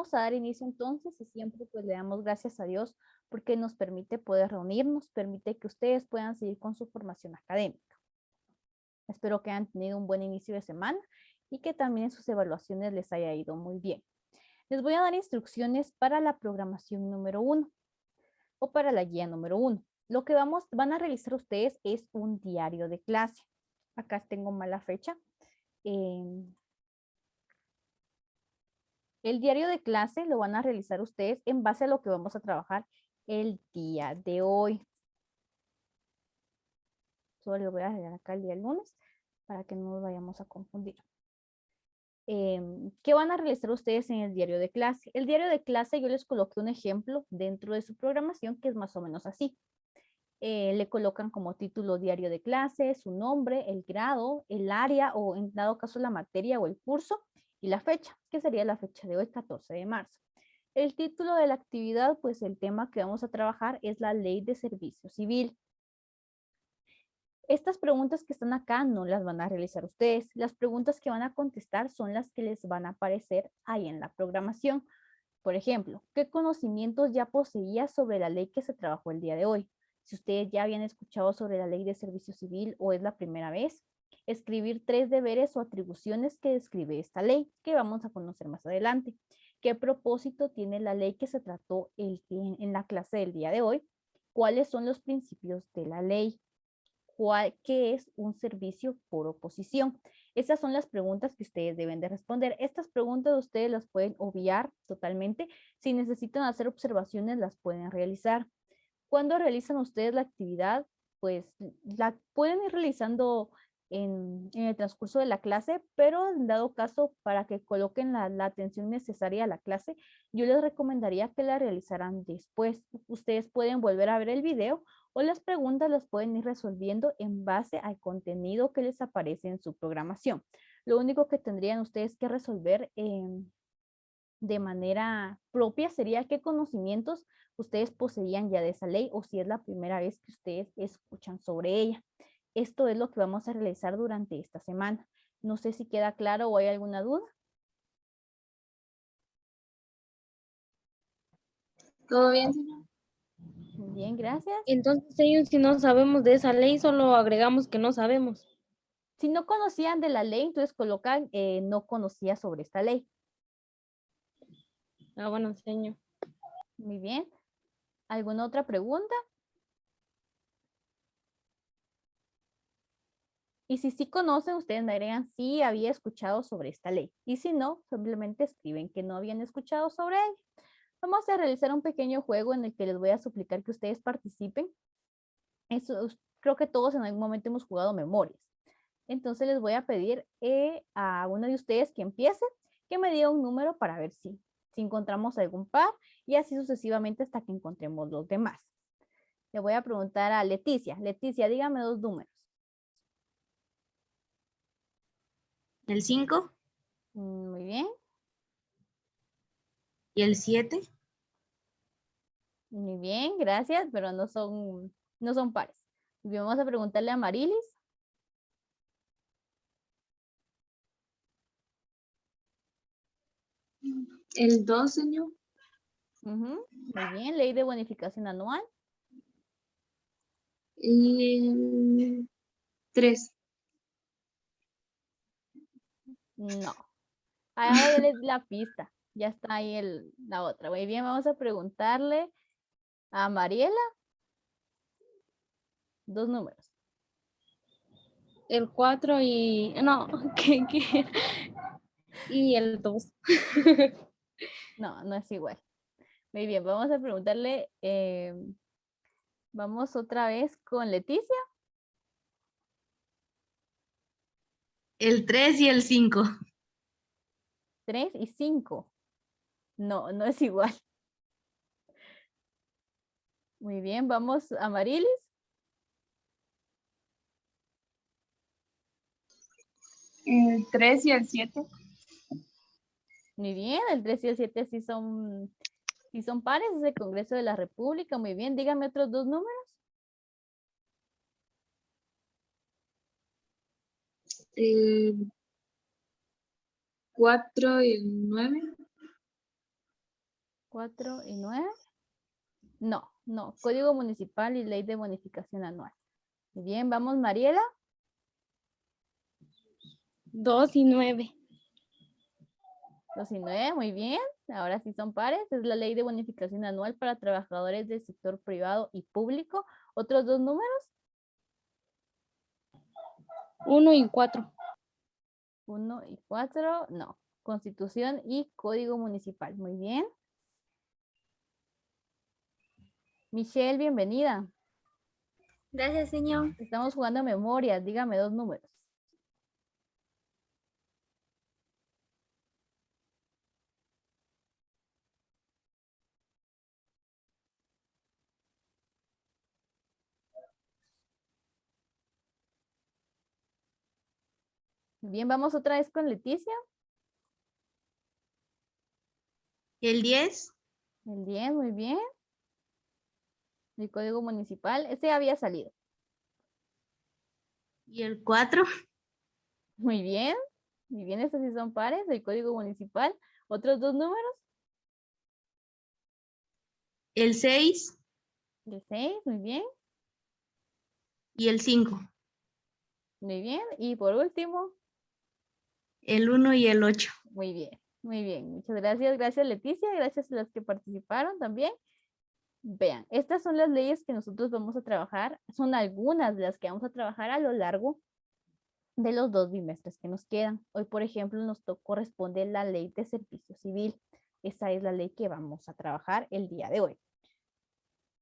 Vamos a dar inicio entonces y siempre pues le damos gracias a Dios porque nos permite poder reunirnos, permite que ustedes puedan seguir con su formación académica. Espero que hayan tenido un buen inicio de semana y que también en sus evaluaciones les haya ido muy bien. Les voy a dar instrucciones para la programación número 1 o para la guía número 1. Lo que van a realizar ustedes es un diario de clase. Acá tengo mala fecha. El diario de clase lo van a realizar ustedes en base a lo que vamos a trabajar el día de hoy. Solo le voy a agregar acá el día lunes para que no nos vayamos a confundir. ¿Qué van a realizar ustedes en el diario de clase? El diario de clase yo les coloqué un ejemplo dentro de su programación que es más o menos así. Le colocan como título diario de clase, su nombre, el grado, el área o en dado caso la materia o el curso y la fecha, que sería la fecha de hoy, 14 de marzo. El título de la actividad, pues el tema que vamos a trabajar es la Ley de Servicio Civil. Estas preguntas que están acá no las van a realizar ustedes. Las preguntas que van a contestar son las que les van a aparecer ahí en la programación. Por ejemplo, ¿qué conocimientos ya poseía sobre la ley que se trabajó el día de hoy? Si ustedes ya habían escuchado sobre la ley de servicio civil o es la primera vez, escribir 3 deberes o atribuciones que describe esta ley, que vamos a conocer más adelante. ¿Qué propósito tiene la ley que se trató en la clase del día de hoy? ¿Cuáles son los principios de la ley? ¿Qué es un servicio por oposición? Esas son las preguntas que ustedes deben de responder. Estas preguntas ustedes las pueden obviar totalmente. Si necesitan hacer observaciones, las pueden realizar. Cuando realizan ustedes la actividad, pues la pueden ir realizando en el transcurso de la clase, pero en dado caso, para que coloquen la atención necesaria a la clase, yo les recomendaría que la realizaran después. Ustedes pueden volver a ver el video o las preguntas las pueden ir resolviendo en base al contenido que les aparece en su programación. Lo único que tendrían ustedes que resolver de manera propia sería qué conocimientos ustedes poseían ya de esa ley o si es la primera vez que ustedes escuchan sobre ella. Esto es lo que vamos a realizar durante esta semana. No sé si queda claro o hay alguna duda. ¿Todo bien, señor? Muy bien, gracias. Entonces ellos si no sabemos de esa ley, solo agregamos que no sabemos. Si no conocían de la ley, entonces colocan no conocía sobre esta ley. Ah, bueno, señor. Muy bien. ¿Alguna otra pregunta? Y si sí conocen, ustedes me agregan sí había escuchado sobre esta ley. Y si no, simplemente escriben que no habían escuchado sobre ella. Vamos a realizar un pequeño juego en el que les voy a suplicar que ustedes participen. Creo que todos en algún momento hemos jugado memorias. Entonces les voy a pedir a uno de ustedes que empiece, que me diga un número para ver si encontramos algún par y así sucesivamente hasta que encontremos los demás. Le voy a preguntar a Leticia. Leticia, dígame 2 números. El 5 Muy bien, y el 7. muy bien, gracias, pero no son pares. Y vamos a preguntarle a Marilis. El 2, señor. Muy bien, ley de bonificación anual. Y el 3. No. Ahora ya les di la pista. Ya está ahí la otra. Muy bien, vamos a preguntarle a Mariela 2 números. El 4 y... No, ¿qué? Y el 2. No, no es igual. Muy bien, vamos a preguntarle, vamos otra vez con Leticia. El 3 y el 5. 3 y 5. No, no es igual. Muy bien, vamos a Marilis. El 3 y el 7. Muy bien, el 3 y el 7 sí son pares, es el Congreso de la República. Muy bien, dígame otros 2 números. El 4 y el 9. 4 y 9. No, no. Código municipal y ley de bonificación anual. Muy bien, vamos Mariela. 2 y 9. 2 y 9, muy bien. Ahora sí son pares. Es la ley de bonificación anual para trabajadores del sector privado y público. ¿Otros dos números? 1 y 4. 1 y 4, no. Constitución y código municipal. Muy bien. Michelle, bienvenida. Gracias, señor. Estamos jugando a memoria. Dígame dos números. Bien, vamos otra vez con Leticia. El 10 El 10, muy bien. El código municipal, ese había salido. y el 4. Muy bien. Muy bien, estos sí son pares. El código municipal. ¿Otros dos números? El 6 El 6, muy bien. y el 5. Muy bien. Y por último, El 1 y el 8. muy bien. Muy bien. Muchas gracias. Gracias, Leticia. Gracias a las que participaron también. Vean, estas son las leyes que nosotros vamos a trabajar. Son algunas de las que vamos a trabajar a lo largo de los 2 bimestres que nos quedan. Hoy, por ejemplo, nos corresponde la ley de servicio civil. Esa es la ley que vamos a trabajar el día de hoy.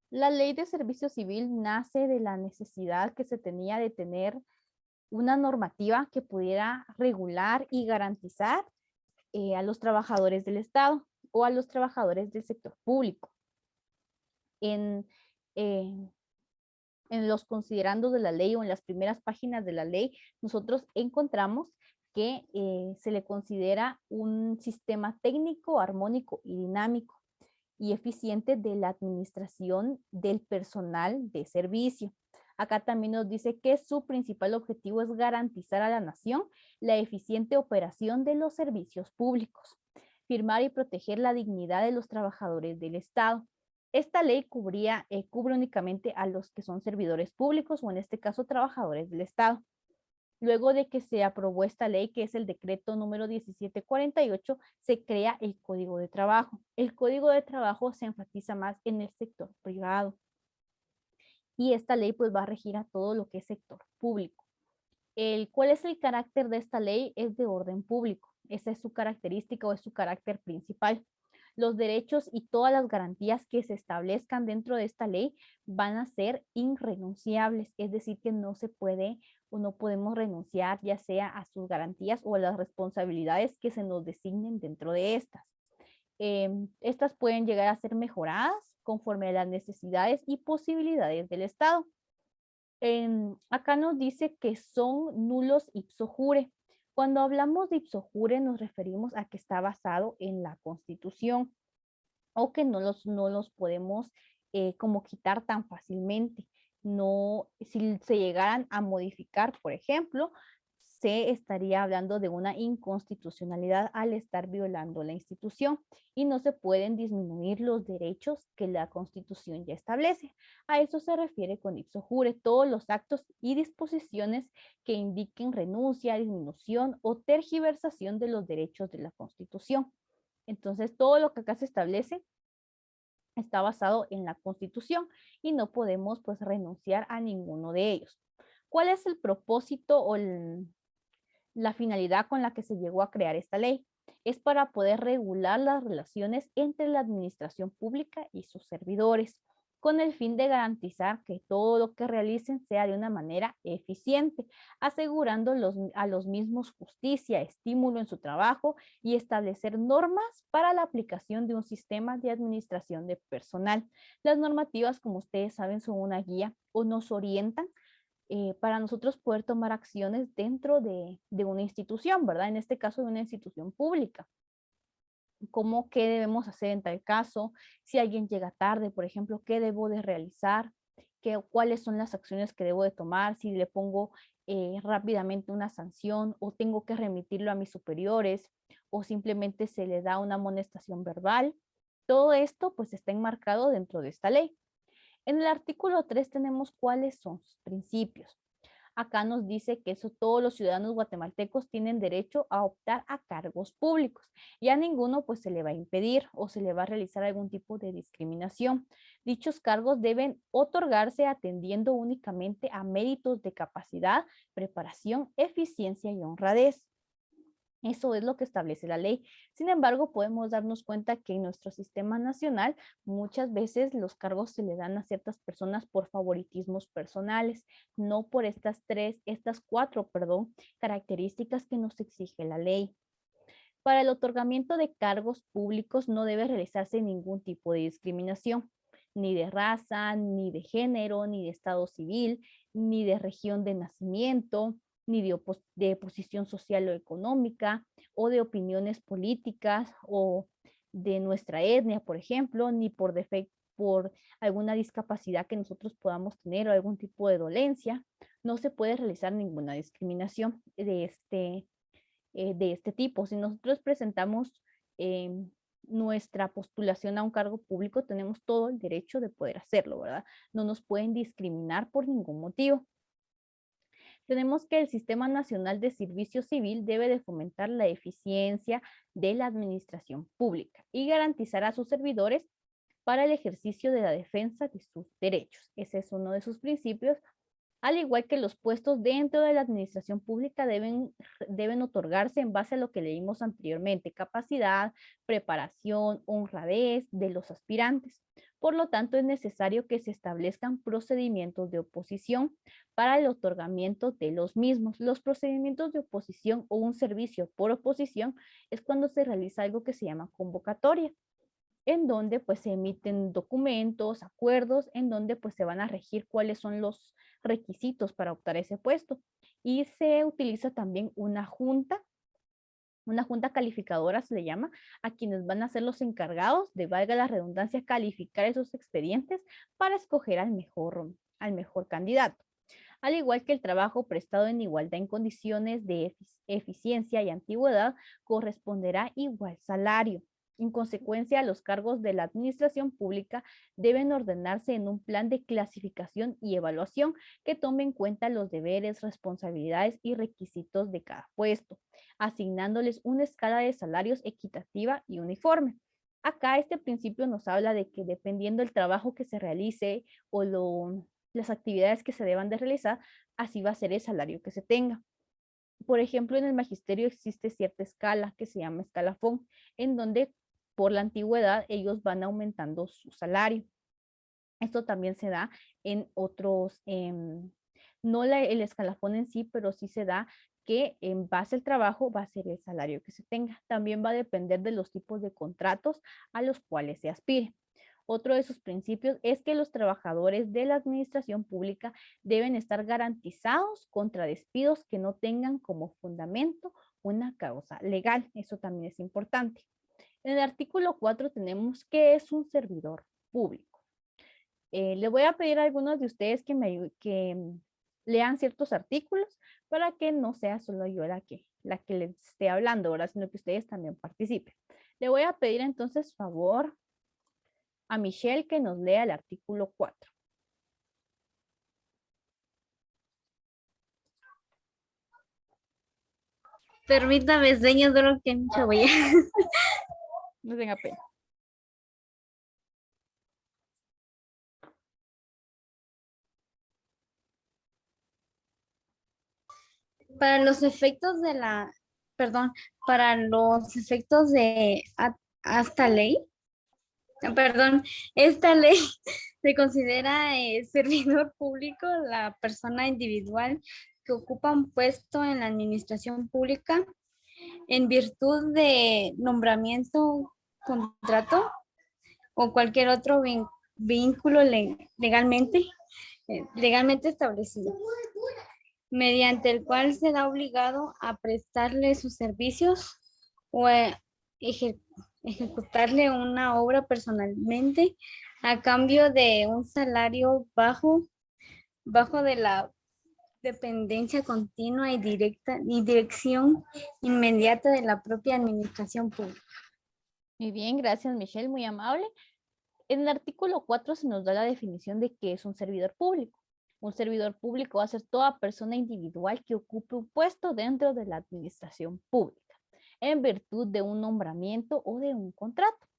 La ley de servicio civil nace de la necesidad que se tenía de tener una normativa que pudiera regular y garantizar a los trabajadores del Estado o a los trabajadores del sector público. En, eh, en los considerandos de la ley o en las primeras páginas de la ley, nosotros encontramos que se le considera un sistema técnico, armónico y dinámico y eficiente de la administración del personal de servicio. Acá también nos dice que su principal objetivo es garantizar a la nación la eficiente operación de los servicios públicos, firmar y proteger la dignidad de los trabajadores del Estado. Esta ley cubre únicamente a los que son servidores públicos o en este caso trabajadores del Estado. Luego de que se aprobó esta ley, que es el decreto número 1748, se crea el Código de Trabajo. El Código de Trabajo se enfatiza más en el sector privado. Y esta ley pues va a regir a todo lo que es sector público. ¿Cuál es el carácter de esta ley? Es de orden público. Esa es su característica o es su carácter principal. Los derechos y todas las garantías que se establezcan dentro de esta ley van a ser irrenunciables, es decir, que no se puede o no podemos renunciar ya sea a sus garantías o a las responsabilidades que se nos designen dentro de estas. Estas pueden llegar a ser mejoradas conforme a las necesidades y posibilidades del Estado. Acá nos dice que son nulos ipso jure. Cuando hablamos de ipso jure nos referimos a que está basado en la Constitución o que no los podemos como quitar tan fácilmente. No, si se llegaran a modificar, por ejemplo, se estaría hablando de una inconstitucionalidad al estar violando la institución y no se pueden disminuir los derechos que la Constitución ya establece. A eso se refiere con ipso jure, todos los actos y disposiciones que indiquen renuncia, disminución o tergiversación de los derechos de la Constitución. Entonces, todo lo que acá se establece está basado en la Constitución y no podemos pues renunciar a ninguno de ellos. ¿Cuál es el propósito o la finalidad con la que se llegó a crear esta ley? Es para poder regular las relaciones entre la administración pública y sus servidores, con el fin de garantizar que todo lo que realicen sea de una manera eficiente, asegurando a los mismos justicia, estímulo en su trabajo y establecer normas para la aplicación de un sistema de administración de personal. Las normativas, como ustedes saben, son una guía o nos orientan para nosotros poder tomar acciones dentro de una institución, ¿verdad? En este caso de una institución pública. ¿Cómo qué debemos hacer en tal caso? Si alguien llega tarde, por ejemplo, ¿qué debo de realizar? ¿Cuáles son las acciones que debo de tomar? Si le pongo rápidamente una sanción o tengo que remitirlo a mis superiores o simplemente se le da una amonestación verbal. Todo esto pues está enmarcado dentro de esta ley. En el artículo 3 tenemos cuáles son sus principios. Acá nos dice que todos los ciudadanos guatemaltecos tienen derecho a optar a cargos públicos y a ninguno pues se le va a impedir o se le va a realizar algún tipo de discriminación. Dichos cargos deben otorgarse atendiendo únicamente a méritos de capacidad, preparación, eficiencia y honradez. Eso es lo que establece la ley. Sin embargo, podemos darnos cuenta que en nuestro sistema nacional muchas veces los cargos se le dan a ciertas personas por favoritismos personales, no por estas cuatro, características que nos exige la ley. Para el otorgamiento de cargos públicos no debe realizarse ningún tipo de discriminación, ni de raza, ni de género, ni de estado civil, ni de región de nacimiento, ni de posición social o económica, o de opiniones políticas, o de nuestra etnia, por ejemplo, ni por defecto, por alguna discapacidad que nosotros podamos tener o algún tipo de dolencia. No se puede realizar ninguna discriminación de este tipo. Si nosotros presentamos nuestra postulación a un cargo público, tenemos todo el derecho de poder hacerlo, ¿verdad? No nos pueden discriminar por ningún motivo. Tenemos que el Sistema Nacional de Servicio Civil debe de fomentar la eficiencia de la administración pública y garantizar a sus servidores para el ejercicio de la defensa de sus derechos. Ese es uno de sus principios. Al igual que los puestos dentro de la administración pública deben otorgarse en base a lo que leímos anteriormente, capacidad, preparación, honradez de los aspirantes. Por lo tanto, es necesario que se establezcan procedimientos de oposición para el otorgamiento de los mismos. Los procedimientos de oposición o un servicio por oposición es cuando se realiza algo que se llama convocatoria, en donde pues se emiten documentos, acuerdos, en donde pues se van a regir cuáles son los requisitos para optar ese puesto. Y se utiliza también una junta calificadora se le llama, a quienes van a ser los encargados de, valga la redundancia, calificar esos expedientes para escoger al mejor candidato. Al igual que el trabajo prestado en igualdad en condiciones de eficiencia y antigüedad, corresponderá igual salario. En consecuencia, los cargos de la administración pública deben ordenarse en un plan de clasificación y evaluación que tome en cuenta los deberes, responsabilidades y requisitos de cada puesto, asignándoles una escala de salarios equitativa y uniforme. Acá este principio nos habla de que dependiendo del trabajo que se realice o las actividades que se deban de realizar, así va a ser el salario que se tenga. Por ejemplo, en el magisterio existe cierta escala que se llama escalafón, en donde por la antigüedad ellos van aumentando su salario. Esto también se da en otros, no el escalafón en sí, pero sí se da que en base al trabajo va a ser el salario que se tenga. También va a depender de los tipos de contratos a los cuales se aspire. Otro de sus principios es que los trabajadores de la administración pública deben estar garantizados contra despidos que no tengan como fundamento una causa legal. Eso también es importante. En el artículo 4 tenemos qué es un servidor público. Le voy a pedir a algunos de ustedes que lean ciertos artículos para que no sea solo yo la que les esté hablando, ¿verdad? Sino que ustedes también participen. Le voy a pedir entonces favor a Michelle que nos lea el artículo 4. Permítame, señor, solo que mucho voy a... No tenga pena. Para los efectos de la, perdón, para los efectos de esta ley se considera servidor público la persona individual que ocupa un puesto en la administración pública en virtud de nombramiento, contrato o cualquier otro vínculo legalmente establecido, mediante el cual se da obligado a prestarle sus servicios o a ejecutarle una obra personalmente a cambio de un salario bajo de la dependencia continua y directa y dirección inmediata de la propia administración pública. Muy bien, gracias Michelle, muy amable. En el artículo 4 se nos da la definición de qué es un servidor público. Un servidor público va a ser toda persona individual que ocupe un puesto dentro de la administración pública, en virtud de un nombramiento o de un contrato.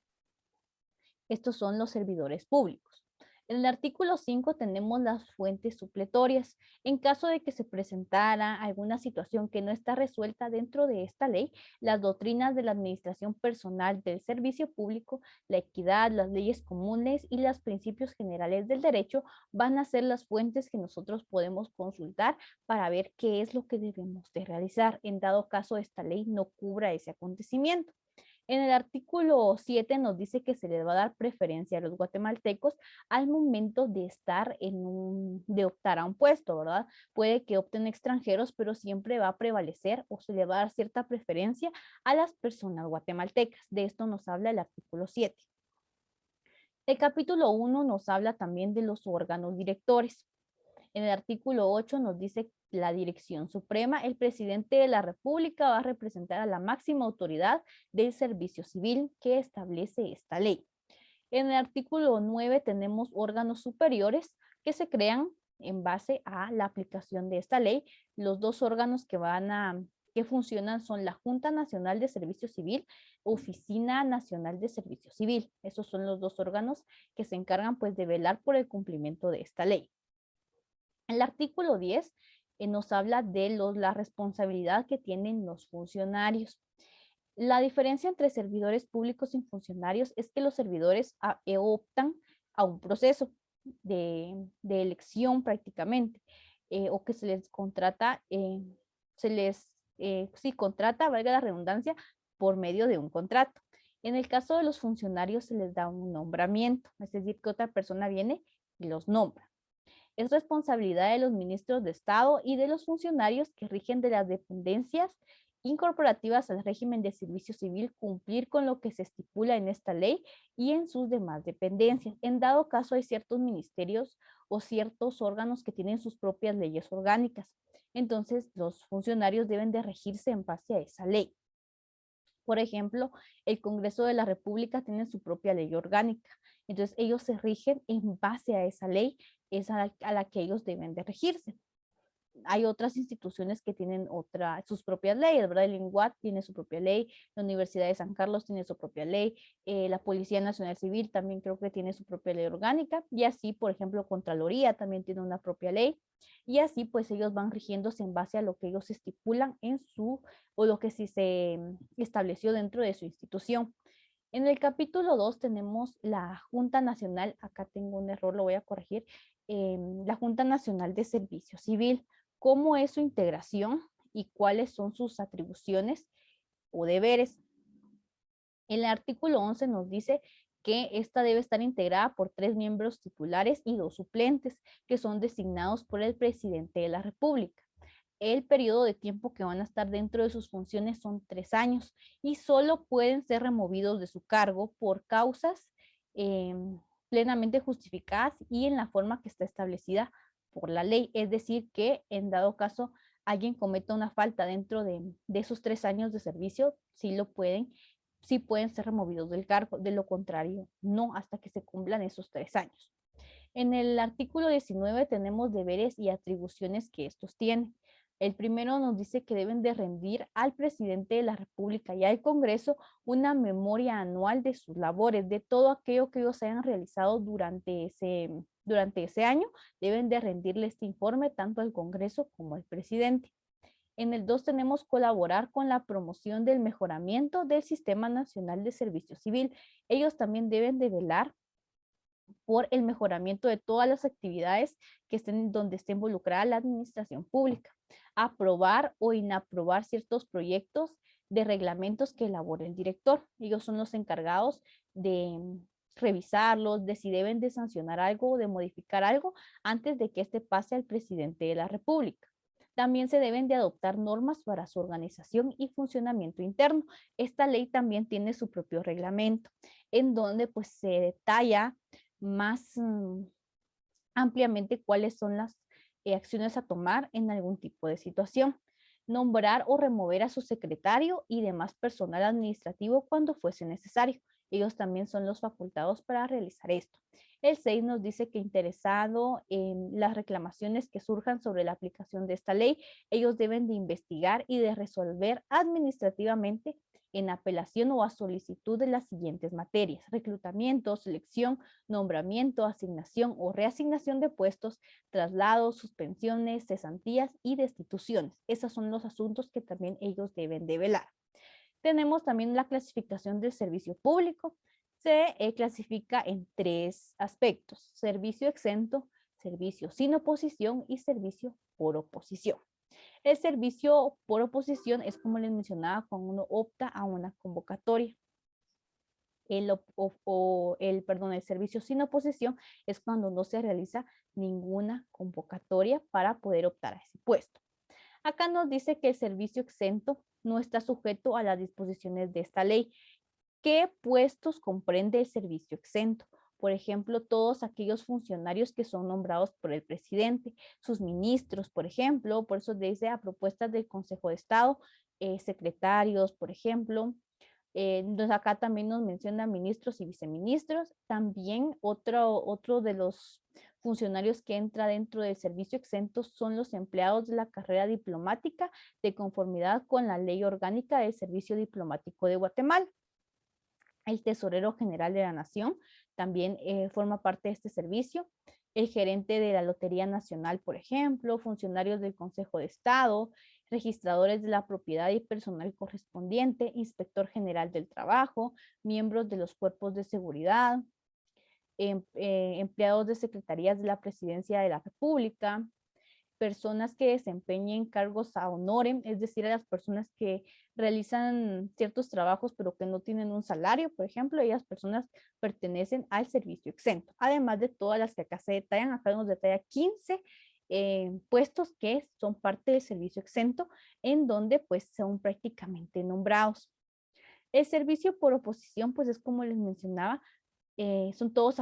Estos son los servidores públicos. En el artículo 5 tenemos las fuentes supletorias. En caso de que se presentara alguna situación que no está resuelta dentro de esta ley, las doctrinas de la administración personal del servicio público, la equidad, las leyes comunes y los principios generales del derecho van a ser las fuentes que nosotros podemos consultar para ver qué es lo que debemos de realizar, en dado caso esta ley no cubra ese acontecimiento. En el artículo 7 nos dice que se les va a dar preferencia a los guatemaltecos al momento de estar de optar a un puesto, ¿verdad? Puede que opten extranjeros, pero siempre va a prevalecer o se le va a dar cierta preferencia a las personas guatemaltecas. De esto nos habla el artículo 7. El capítulo 1 nos habla también de los órganos directores. En el artículo 8 nos dice la Dirección Suprema, el presidente de la República va a representar a la máxima autoridad del servicio civil que establece esta ley. En el artículo 9 tenemos órganos superiores que se crean en base a la aplicación de esta ley. Los dos órganos que funcionan son la Junta Nacional de Servicio Civil, Oficina Nacional de Servicio Civil. Esos son los dos órganos que se encargan pues de velar por el cumplimiento de esta ley. El artículo 10 nos habla de la responsabilidad que tienen los funcionarios. La diferencia entre servidores públicos y funcionarios es que los servidores optan a un proceso de elección prácticamente, o que se les contrata, contrata, valga la redundancia, por medio de un contrato. En el caso de los funcionarios se les da un nombramiento, es decir, que otra persona viene y los nombra. Es responsabilidad de los ministros de Estado y de los funcionarios que rigen de las dependencias incorporativas al régimen de servicio civil cumplir con lo que se estipula en esta ley y en sus demás dependencias. En dado caso, hay ciertos ministerios o ciertos órganos que tienen sus propias leyes orgánicas. Entonces, los funcionarios deben de regirse en base a esa ley. Por ejemplo, el Congreso de la República tiene su propia ley orgánica. Entonces, ellos se rigen en base a esa ley, es a la que ellos deben de regirse. Hay otras instituciones que tienen sus propias leyes, ¿verdad? El INGUAT tiene su propia ley, la Universidad de San Carlos tiene su propia ley, la Policía Nacional Civil también creo que tiene su propia ley orgánica, y así, por ejemplo, Contraloría también tiene una propia ley, y así pues ellos van rigiéndose en base a lo que ellos estipulan o lo que sí se estableció dentro de su institución. En el capítulo 2 tenemos la Junta Nacional, acá tengo un error, lo voy a corregir, la Junta Nacional de Servicio Civil. ¿Cómo es su integración y cuáles son sus atribuciones o deberes? El artículo 11 nos dice que esta debe estar integrada por 3 miembros titulares y 2 suplentes, que son designados por el presidente de la República. El periodo de tiempo que van a estar dentro de sus funciones son 3 años y solo pueden ser removidos de su cargo por causas plenamente justificadas y en la forma que está establecida por la ley. Es decir, que en dado caso alguien cometa una falta dentro de esos 3 años de servicio, sí pueden ser removidos del cargo. De lo contrario, no, hasta que se cumplan esos 3 años. En el artículo 19 tenemos deberes y atribuciones que estos tienen. El primero nos dice que deben de rendir al presidente de la República y al Congreso una memoria anual de sus labores, de todo aquello que ellos hayan realizado durante ese año, deben de rendirle este informe tanto al Congreso como al presidente. En el 2 tenemos colaborar con la promoción del mejoramiento del Sistema Nacional de Servicio Civil. Ellos también deben de velar por el mejoramiento de todas las actividades que estén donde esté involucrada la administración pública, aprobar o inaprobar ciertos proyectos de reglamentos que elabore el director. Ellos son los encargados de revisarlos, de si deben de sancionar algo o de modificar algo antes de que este pase al presidente de la República. También se deben de adoptar normas para su organización y funcionamiento interno. Esta ley también tiene su propio reglamento, en donde pues se detalla más ampliamente cuáles son las acciones a tomar en algún tipo de situación. Nombrar o remover a su secretario y demás personal administrativo cuando fuese necesario. Ellos también son los facultados para realizar esto. El 6 nos dice que interesado en las reclamaciones que surjan sobre la aplicación de esta ley, ellos deben de investigar y de resolver administrativamente en apelación o a solicitud de las siguientes materias: reclutamiento, selección, nombramiento, asignación o reasignación de puestos, traslados, suspensiones, cesantías y destituciones. Esos son los asuntos que también ellos deben de velar. Tenemos también la clasificación del servicio público. Se clasifica en 3 aspectos: servicio exento, servicio sin oposición y servicio por oposición. El servicio por oposición es, como les mencionaba, cuando uno opta a una convocatoria. El servicio sin oposición es cuando no se realiza ninguna convocatoria para poder optar a ese puesto. Acá nos dice que el servicio exento no está sujeto a las disposiciones de esta ley. ¿Qué puestos comprende el servicio exento? Por ejemplo, todos aquellos funcionarios que son nombrados por el presidente, sus ministros, por ejemplo, por eso dice a propuestas del Consejo de Estado, secretarios, por ejemplo. Entonces acá también nos menciona ministros y viceministros. También otro de los funcionarios que entra dentro del servicio exento son los empleados de la carrera diplomática de conformidad con la Ley Orgánica del Servicio Diplomático de Guatemala. El tesorero general de la Nación también forma parte de este servicio. El gerente de la Lotería Nacional, por ejemplo, funcionarios del Consejo de Estado, registradores de la propiedad y personal correspondiente, inspector general del trabajo, miembros de los cuerpos de seguridad, empleados de secretarías de la Presidencia de la República, personas que desempeñen cargos a honorem, es decir, a las personas que realizan ciertos trabajos pero que no tienen un salario, por ejemplo, ellas personas pertenecen al servicio exento, además de todas las que acá se detallan. Acá nos detalla 15 puestos que son parte del servicio exento, en donde pues son prácticamente nombrados. El servicio por oposición, pues es como les mencionaba, son todos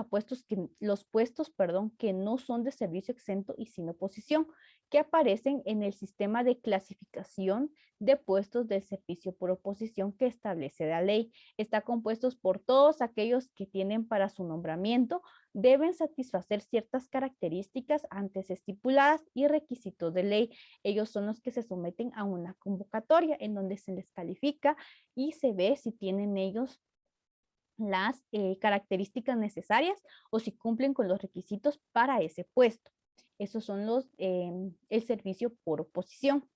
los puestos que no son de servicio exento y sin oposición, que aparecen en el sistema de clasificación de puestos de servicio por oposición que establece la ley. Está compuestos por todos aquellos que tienen para su nombramiento, deben satisfacer ciertas características antes estipuladas y requisitos de ley. Ellos son los que se someten a una convocatoria en donde se les califica y se ve si tienen ellos las características necesarias o si cumplen con los requisitos para ese puesto. Esos son el servicio por oposición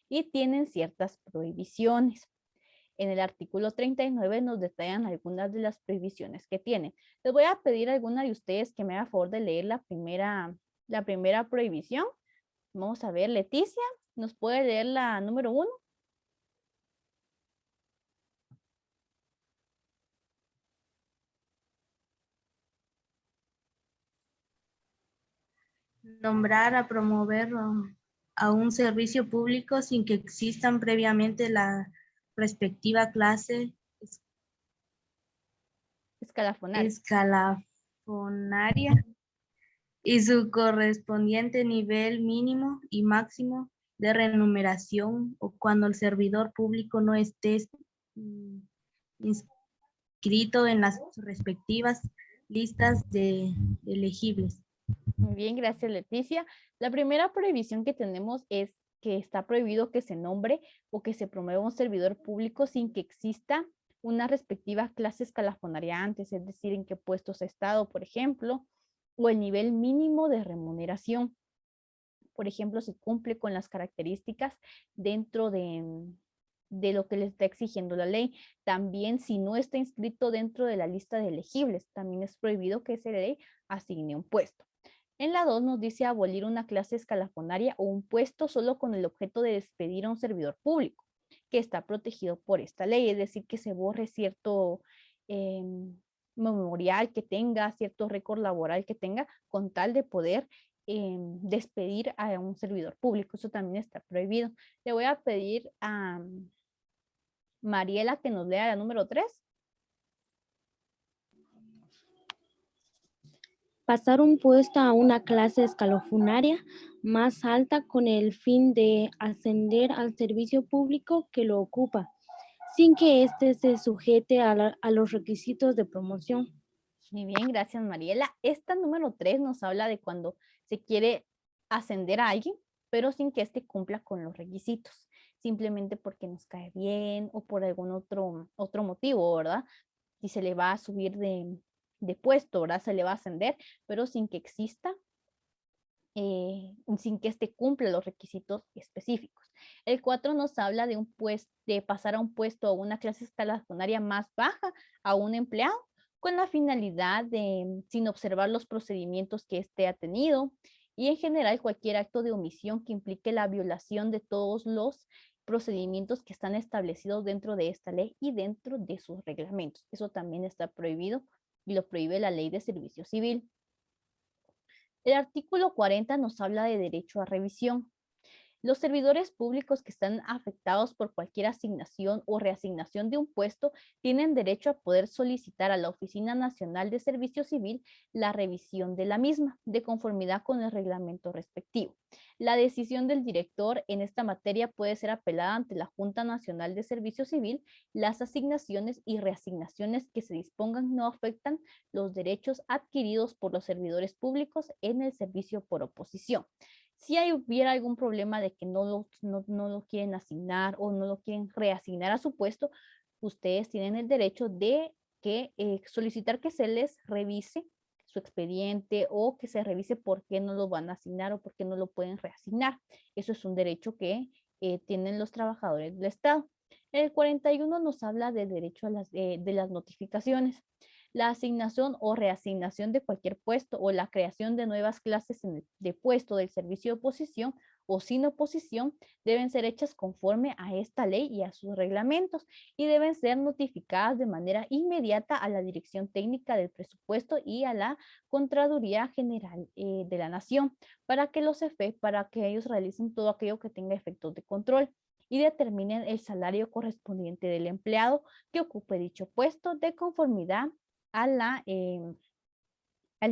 y tienen ciertas prohibiciones. En el artículo 39 nos detallan algunas de las prohibiciones que tienen. Les voy a pedir a alguna de ustedes que me haga favor de leer la primera prohibición. Vamos a ver, Leticia, ¿nos puede leer la número 1? Nombrar a promover a un servicio público sin que existan previamente la respectiva clase escalafonaria y su correspondiente nivel mínimo y máximo de remuneración, o cuando el servidor público no esté inscrito en las respectivas listas de elegibles. Muy bien, gracias, Leticia. La primera prohibición que tenemos es que está prohibido que se nombre o que se promueva un servidor público sin que exista una respectiva clase escalafonaria antes, es decir, en qué puestos ha estado, por ejemplo, o el nivel mínimo de remuneración. Por ejemplo, si cumple con las características dentro de lo que le está exigiendo la ley. También, si no está inscrito dentro de la lista de elegibles, también es prohibido que esa ley asigne un puesto. En la 2 nos dice abolir una clase escalafonaria o un puesto solo con el objeto de despedir a un servidor público que está protegido por esta ley, es decir, que se borre cierto memorial que tenga, cierto récord laboral que tenga, con tal de poder despedir a un servidor público. Eso también está prohibido. Le voy a pedir a Mariela que nos lea la número 3. Pasar un puesto a una clase escalafonaria más alta con el fin de ascender al servicio público que lo ocupa, sin que éste se sujete a los requisitos de promoción. Muy bien, gracias Mariela. Esta número 3 nos habla de cuando se quiere ascender a alguien, pero sin que éste cumpla con los requisitos, simplemente porque nos cae bien o por algún otro motivo, ¿verdad? Y se le va a subir de puesto, ¿verdad? Se le va a ascender, pero sin que exista, sin que éste cumpla los requisitos específicos. El 4 nos habla de de pasar a un puesto o una clase escalafonaria más baja a un empleado con la finalidad de, sin observar los procedimientos que éste ha tenido y en general cualquier acto de omisión que implique la violación de todos los procedimientos que están establecidos dentro de esta ley y dentro de sus reglamentos. Eso también está prohibido y lo prohíbe la Ley de Servicio Civil. El artículo 40 nos habla de derecho a revisión. Los servidores públicos que están afectados por cualquier asignación o reasignación de un puesto tienen derecho a poder solicitar a la Oficina Nacional de Servicio Civil la revisión de la misma, de conformidad con el reglamento respectivo. La decisión del director en esta materia puede ser apelada ante la Junta Nacional de Servicio Civil. Las asignaciones y reasignaciones que se dispongan no afectan los derechos adquiridos por los servidores públicos en el servicio por oposición. Si hubiera algún problema de que no lo quieren asignar o no lo quieren reasignar a su puesto, ustedes tienen el derecho de solicitar que se les revise su expediente o que se revise por qué no lo van a asignar o por qué no lo pueden reasignar. Eso es un derecho que tienen los trabajadores del Estado. El 41 nos habla del derecho a de las notificaciones. La asignación o reasignación de cualquier puesto o la creación de nuevas clases de puesto del servicio de oposición o sin oposición deben ser hechas conforme a esta ley y a sus reglamentos y deben ser notificadas de manera inmediata a la Dirección Técnica del Presupuesto y a la Contraloría General de la Nación para que ellos realicen todo aquello que tenga efectos de control y determinen el salario correspondiente del empleado que ocupe dicho puesto de conformidad al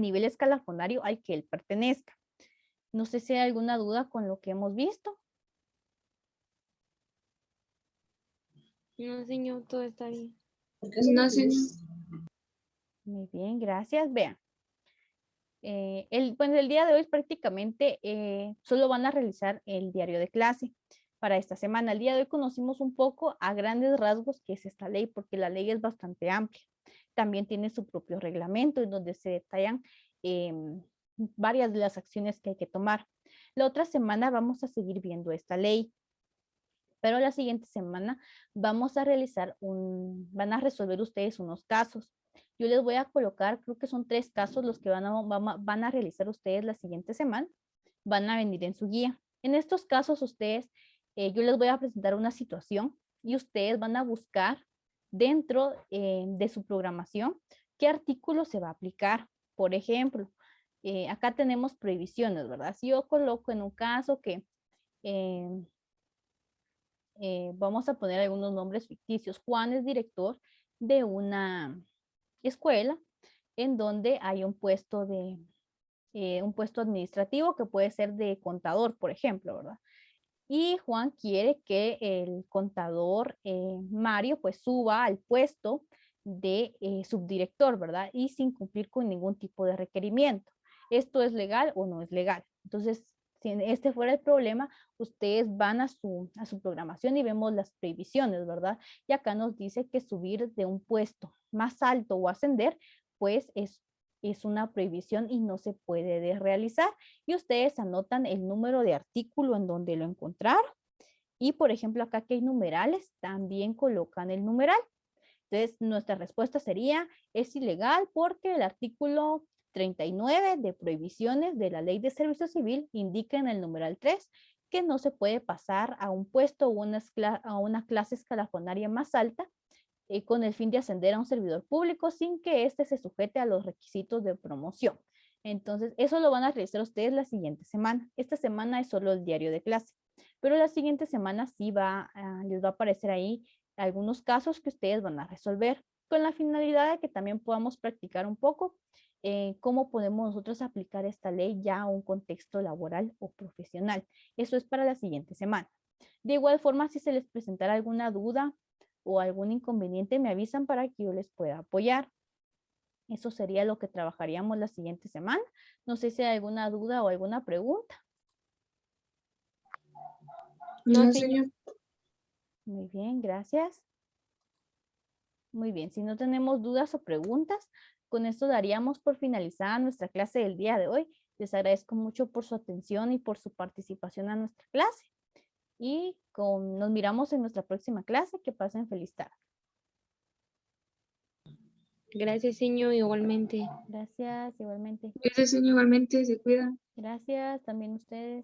nivel escalafonario al que él pertenezca. No sé si hay alguna duda con lo que hemos visto. No, señor, todo está bien. No, señor. Muy bien, gracias. Vean. El día de hoy prácticamente solo van a realizar el diario de clase para esta semana. El día de hoy conocimos un poco a grandes rasgos qué es esta ley, porque la ley es bastante amplia. También tiene su propio reglamento en donde se detallan varias de las acciones que hay que tomar. La otra semana vamos a seguir viendo esta ley, pero la siguiente semana vamos a van a resolver ustedes unos casos. Yo les voy a colocar, creo que son 3 casos los que van a realizar ustedes la siguiente semana. Van a venir en su guía. En estos casos ustedes, yo les voy a presentar una situación y ustedes van a buscar dentro de su programación qué artículo se va a aplicar. Por ejemplo, acá tenemos prohibiciones, ¿verdad? Si yo coloco en un caso que vamos a poner algunos nombres ficticios. Juan es director de una escuela en donde hay un puesto administrativo que puede ser de contador, por ejemplo, ¿verdad? Y Juan quiere que el contador Mario pues suba al puesto de subdirector, ¿verdad? Y sin cumplir con ningún tipo de requerimiento. ¿Esto es legal o no es legal? Entonces, si este fuera el problema, ustedes van a su programación y vemos las prohibiciones, ¿verdad? Y acá nos dice que subir de un puesto más alto o ascender, pues es una prohibición y no se puede realizar. Y ustedes anotan el número de artículo en donde lo encontraron. Y por ejemplo, acá que hay numerales, también colocan el numeral. Entonces, nuestra respuesta sería, es ilegal porque el artículo 39 de prohibiciones de la Ley de Servicio Civil indica en el numeral 3 que no se puede pasar a un puesto o a una clase escalafonaria más alta con el fin de ascender a un servidor público sin que éste se sujete a los requisitos de promoción. Entonces, eso lo van a realizar ustedes la siguiente semana. Esta semana es solo el diario de clase, pero la siguiente semana sí les va a aparecer ahí algunos casos que ustedes van a resolver con la finalidad de que también podamos practicar un poco cómo podemos nosotros aplicar esta ley ya a un contexto laboral o profesional. Eso es para la siguiente semana. De igual forma, si se les presentara alguna duda o algún inconveniente, me avisan para que yo les pueda apoyar. Eso sería lo que trabajaríamos la siguiente semana. No sé si hay alguna duda o alguna pregunta. No, señor. Muy bien, gracias. Muy bien, si no tenemos dudas o preguntas, con esto daríamos por finalizada nuestra clase del día de hoy. Les agradezco mucho por su atención y por su participación a nuestra clase. Y nos miramos en nuestra próxima clase. Que pasen feliz tarde. Gracias, señor, igualmente. Gracias, igualmente. Igualmente se cuida. Gracias, también ustedes.